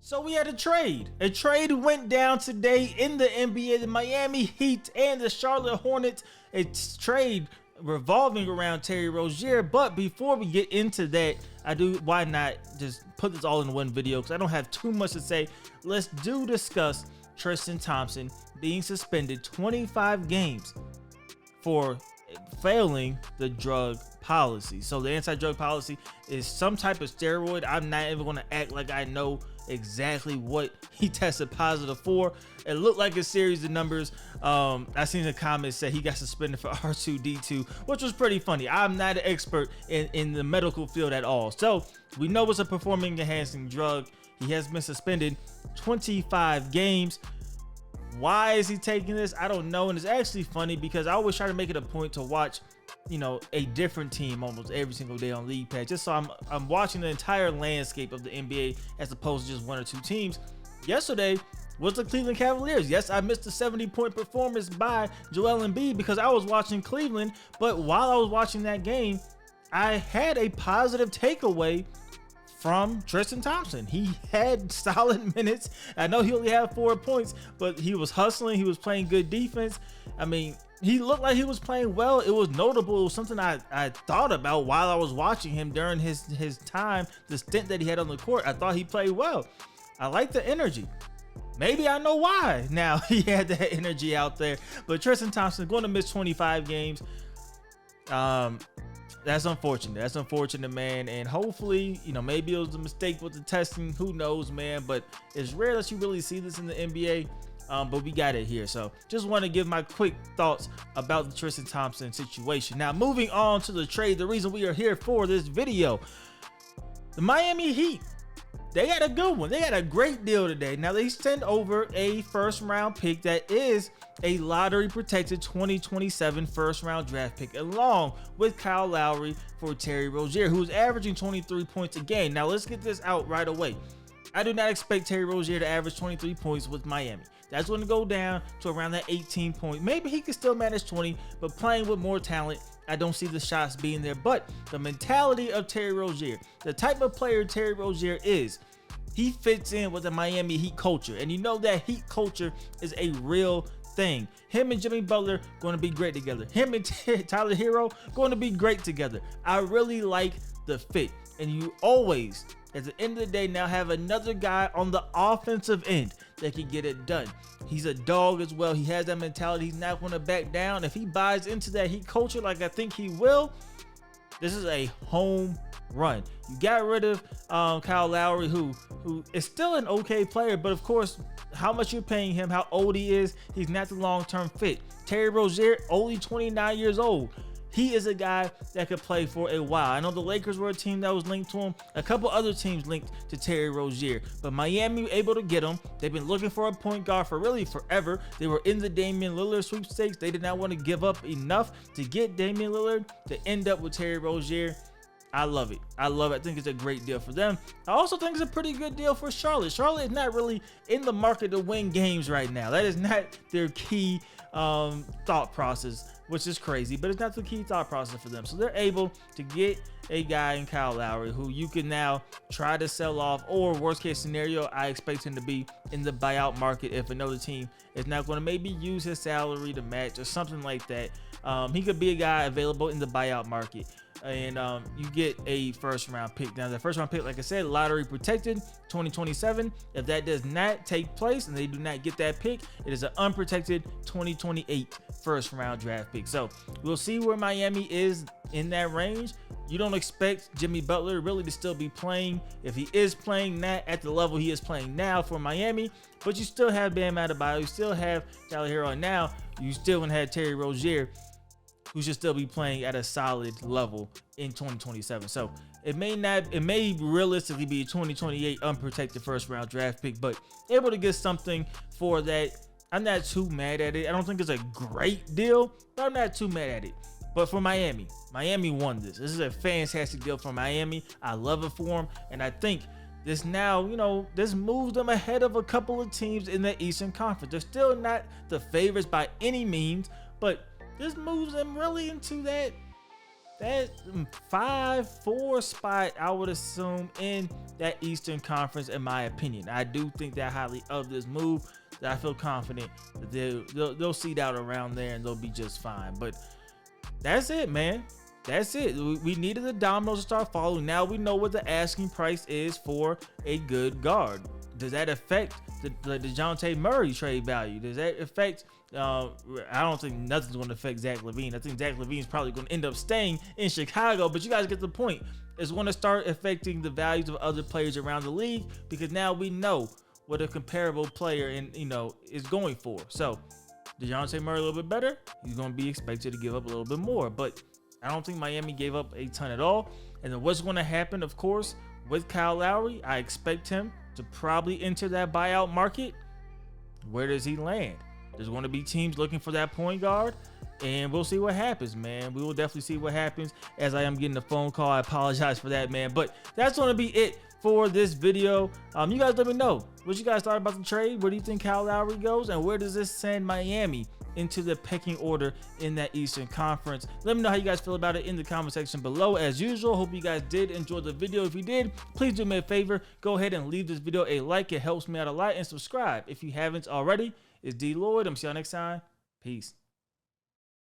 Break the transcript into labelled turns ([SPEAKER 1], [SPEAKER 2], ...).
[SPEAKER 1] So we had a trade. A trade went down today in the NBA. The Miami Heat and the Charlotte Hornets. It's trade revolving around Terry Rozier. But before we get into that, why not just put this all in one video? Because I don't have too much to say. Let's discuss Tristian Thompson being suspended 25 games for failing the drug policy. So the anti-drug policy is some type of steroid. I'm not even going to act like I know exactly what he tested positive for. It looked like a series of numbers. I seen the comments say he got suspended for R2D2, which was pretty funny. I'm not an expert in the medical field at all. So we know it's a performance enhancing drug. He has been suspended 25 games. Why is he taking this? I don't know. And it's actually funny because I always try to make it a point to watch, a different team almost every single day on League Pass, just so I'm watching the entire landscape of the NBA as opposed to just one or two teams. Yesterday was the Cleveland Cavaliers. Yes, I missed the 70-point performance by Joel Embiid because I was watching Cleveland, but while I was watching that game, I had a positive takeaway from Tristian Thompson. He had solid minutes. I know he only had 4 points, but he was hustling. He was playing good defense. I mean, he looked like he was playing well. It was notable. It was something I thought about while I was watching him during his time, the stint that he had on the court. I thought he played well. I like the energy. Maybe I know why now he had that energy out there. But Tristian Thompson going to miss 25 games. That's unfortunate. That's unfortunate, man. And hopefully, maybe it was a mistake with the testing. Who knows, man? But it's rare that you really see this in the NBA. But we got it here. So just want to give my quick thoughts about the Tristian Thompson situation. Now, moving on to the trade, the reason we are here for this video, the Miami Heat, they got a good one. They got a great deal today. Now, they send over a first-round pick that is a lottery-protected 2027 first-round draft pick, along with Kyle Lowry for Terry Rozier, who's averaging 23 points a game. Now, let's get this out right away. I do not expect Terry Rozier to average 23 points with Miami. That's going to go down to around that 18 point. Maybe he can still manage 20, but playing with more talent, I don't see the shots being there. But the mentality of Terry Rozier, the type of player Terry Rozier is, he fits in with the Miami Heat culture. And you know that Heat culture is a real thing. Him and Jimmy Butler going to be great together. Him and Tyler Hero going to be great together. I really like the fit. And you always, at the end of the day, now have another guy on the offensive end that can get it done. He's a dog as well. He has that mentality. He's not going to back down. If he buys into that Heat culture like I think he will, this is a home run. You got rid of Kyle Lowry, who is still an okay player, but of course, how much you're paying him, how old he is, he's not the long-term fit. Terry Rozier, only 29 years old. He is a guy that could play for a while. I know the Lakers were a team that was linked to him. A couple other teams linked to Terry Rozier. But Miami able to get him. They've been looking for a point guard for really forever. They were in the Damian Lillard sweepstakes. They did not want to give up enough to get Damian Lillard to end up with Terry Rozier. I love it. I love it. I think it's a great deal for them. I also think it's a pretty good deal for Charlotte. Charlotte is not really in the market to win games right now. That is not their key thought process, which is crazy, but it's not the key thought process for them. So they're able to get a guy in Kyle Lowry who you can now try to sell off, or worst case scenario, I expect him to be in the buyout market if another team is not going to maybe use his salary to match or something like that. He could be a guy available in the buyout market. And you get a first round pick. Now, the first round pick, like I said, lottery protected 2027. If that does not take place and they do not get that pick, it is an unprotected 2028 first round draft pick. So we'll see where Miami is in that range. You don't expect Jimmy Butler really to still be playing. If he is playing, not at the level he is playing now for Miami, but you still have Bam Adebayo, you still have Tyler Hero, and now you still gonna have Terry Rozier, who should still be playing at a solid level in 2027. So it may realistically be a 2028 unprotected first round draft pick, but able to get something for that. I'm not too mad at it. I don't think it's a great deal, but I'm not too mad at it. But for Miami won this. This is a fantastic deal for Miami. I love it for them. And I think this now, this moves them ahead of a couple of teams in the Eastern Conference. They're still not the favorites by any means, but this moves them really into that that 5-4 spot, I would assume, in that Eastern Conference, in my opinion. I do think that highly of this move, that I feel confident that they'll seed out around there and they'll be just fine. But that's it, man. That's it. We needed the dominoes to start following. Now we know what the asking price is for a good guard. Does that affect the DeJounte Murray trade value? Does that affect I don't think nothing's going to affect Zach LaVine. I think Zach LaVine's probably going to end up staying in Chicago, but you guys get the point. It's going to start affecting the values of other players around the league, because now we know what a comparable player is going for. So DeJounte Murray a little bit better, he's going to be expected to give up a little bit more, but I don't think Miami gave up a ton at all. And then what's going to happen, of course, with Kyle Lowry, I expect him to probably enter that buyout market. Where does he land? There's going to be teams looking for that point guard, and we'll see what happens, man. We will definitely see what happens. As I am getting a phone call, I apologize for that, man. But that's going to be it for this video. You guys let me know what you guys thought about the trade. Where do you think Kyle Lowry goes, and where does this send Miami into the pecking order in that Eastern Conference? Let me know how you guys feel about it in the comment section below. As usual, hope you guys did enjoy the video. If you did, please do me a favor, go ahead and leave this video a like. It helps me out a lot. And subscribe if you haven't already. It's DLloyd. I'm see y'all next time. Peace.